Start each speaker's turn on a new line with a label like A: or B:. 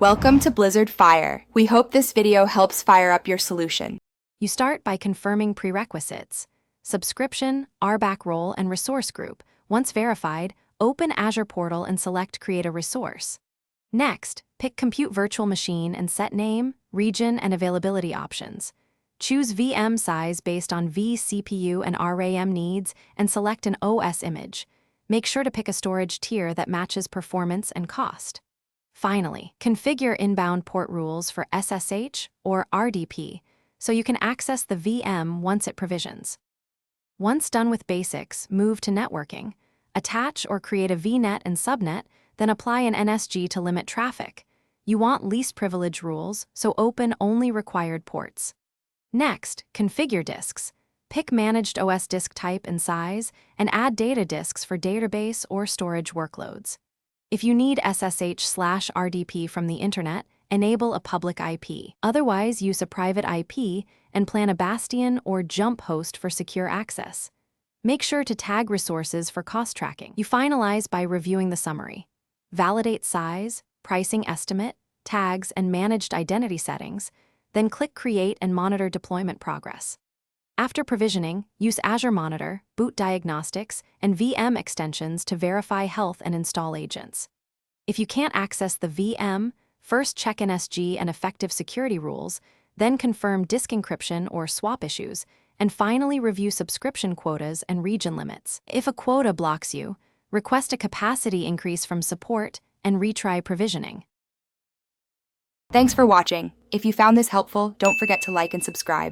A: Welcome to Blizzard Fire. We hope this video helps fire up your solution.
B: You start by confirming prerequisites: subscription, RBAC role, and resource group. Once verified, open Azure portal and select Create a Resource. Next, pick Compute Virtual Machine and set name, region, and availability options. Choose VM size based on vCPU and RAM needs and select an OS image. Make sure to pick a storage tier that matches performance and cost. Finally, configure inbound port rules for SSH or RDP so you can access the VM once it provisions. Once done with basics, move to networking. Attach or create a VNet and subnet, then apply an NSG to limit traffic. You want least privilege rules, so open only required ports. Next, configure disks. Pick managed OS disk type and size, and add data disks for database or storage workloads. If you need SSH/RDP from the internet, enable a public IP. Otherwise, use a private IP and plan a bastion or jump host for secure access. Make sure to tag resources for cost tracking. You finalize by reviewing the summary. Validate size, pricing estimate, tags, and managed identity settings, then click Create and monitor deployment progress. After provisioning, use Azure Monitor, Boot Diagnostics, and VM extensions to verify health and install agents. If you can't access the VM, first check NSG and effective security rules, then confirm disk encryption or swap issues, and finally review subscription quotas and region limits. If a quota blocks you, request a capacity increase from support and retry provisioning.
A: Thanks for watching. If you found this helpful, don't forget to like and subscribe.